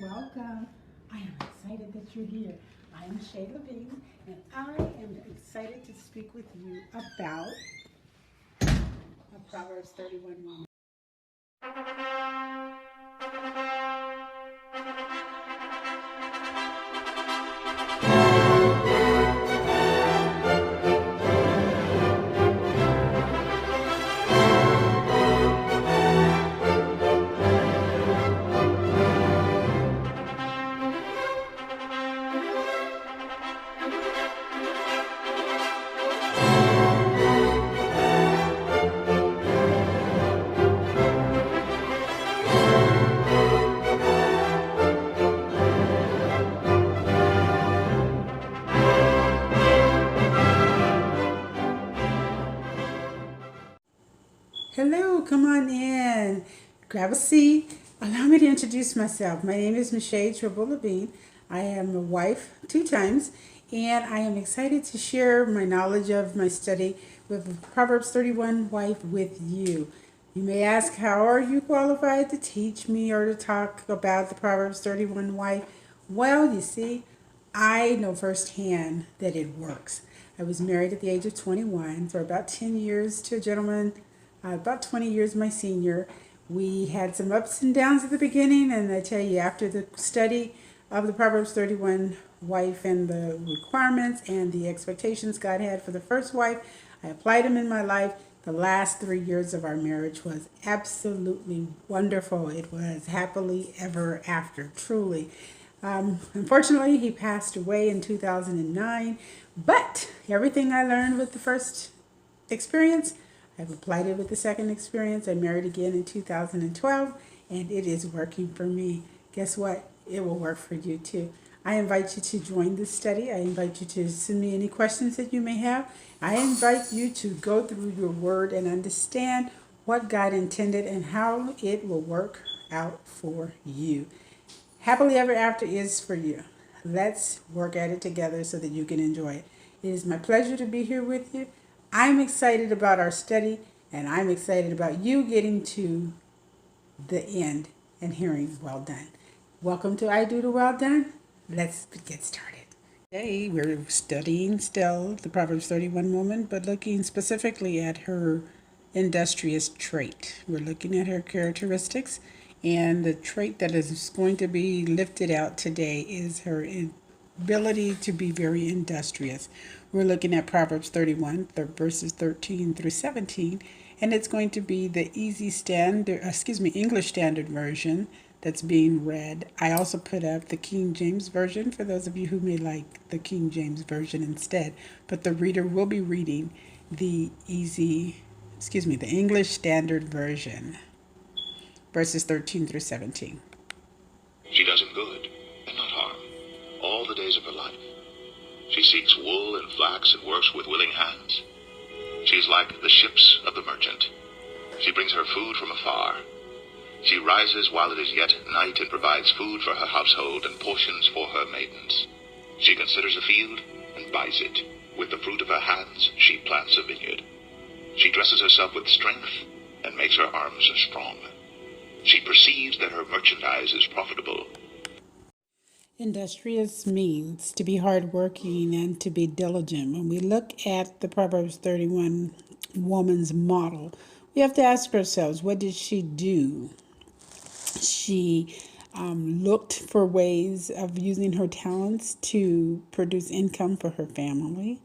welcome. I am excited that you're here. I am Shayla Bean, and I am excited to speak with you about a Proverbs 31 woman. Hello, come on in. Grab a seat. Allow me to introduce myself. My name is Michelle Bean. I am a wife 2 times, and I am excited to share my knowledge of my study with Proverbs 31 wife with you. You may ask, how are you qualified to teach me or to talk about the Proverbs 31 wife? Well, you see, I know firsthand that it works. I was married at the age of 21 for about 10 years to a gentleman about 20 years my senior. We had some ups and downs at the beginning, and I tell you, after the study of the Proverbs 31 wife and the requirements and the expectations God had for the first wife, I applied them in my life. The last 3 years of our marriage was absolutely wonderful. It was happily ever after, truly. Unfortunately, he passed away in 2009, but everything I learned with the first experience, I've applied it with the second experience. I married again in 2012, and it is working for me. Guess what? It will work for you too. I invite you to join this study. I invite you to send me any questions that you may have. I invite you to go through your word and understand what God intended and how it will work out for you. Happily ever after is for you. Let's work at it together so that you can enjoy it. It is my pleasure to be here with you. I'm excited about our study, and I'm excited about you getting to the end and hearing well done. Welcome to I Do the Well Done. Let's get started. Today we're studying still the Proverbs 31 woman, but looking specifically at her industrious trait. We're looking at her characteristics, and the trait that is going to be lifted out today is her ability to be very industrious. We're looking at Proverbs 31, verses 13 through 17, and it's going to be the English Standard Version that's being read. I also put up the King James Version for those of you who may like the King James Version instead, but the reader will be reading the English Standard Version, verses 13 through 17. She does him good and not harm all the days of her life. She seeks wool and flax and works with willing hands. She is like the ships of the merchant. She brings her food from afar. She rises while it is yet night and provides food for her household and portions for her maidens. She considers a field and buys it. With the fruit of her hands she plants a vineyard. She dresses herself with strength and makes her arms strong. She perceives that her merchandise is profitable. Industrious means to be hardworking and to be diligent. When we look at the Proverbs 31 woman's model, we have to ask ourselves, what did she do? She looked for ways of using her talents to produce income for her family.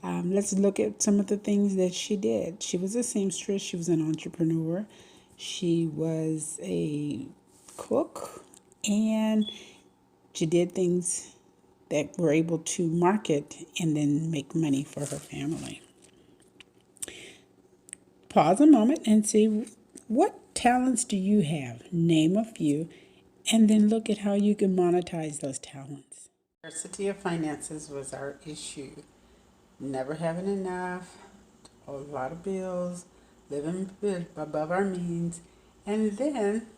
Let's look at some of the things that she did. She was a seamstress. She was an entrepreneur. She was a cook, and she did things that were able to market and then make money for her family. Pause a moment and see, what talents do you have? Name a few, and then look at how you can monetize those talents. Scarcity of finances was our issue. Never having enough, a lot of bills, living above our means, and then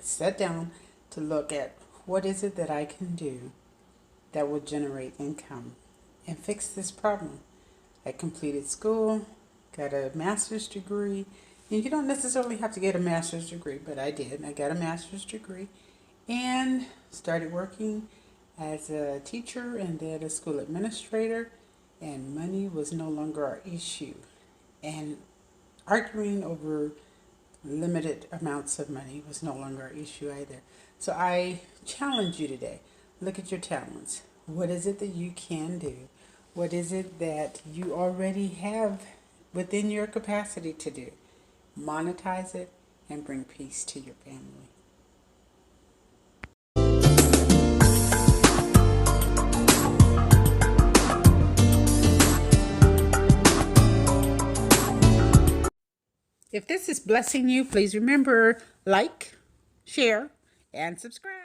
sat down to look at what is it that I can do that will generate income and fix this problem. I completed school, got a master's degree, and you don't necessarily have to get a master's degree, but I did. I got a master's degree, and started working as a teacher and then a school administrator, and money was no longer our issue. And arguing over limited amounts of money was no longer an issue either. So I challenge you today. Look at your talents. What is it that you can do? What is it that you already have within your capacity to do? Monetize it and bring peace to your family. If this is blessing you, please remember, like, share, and subscribe.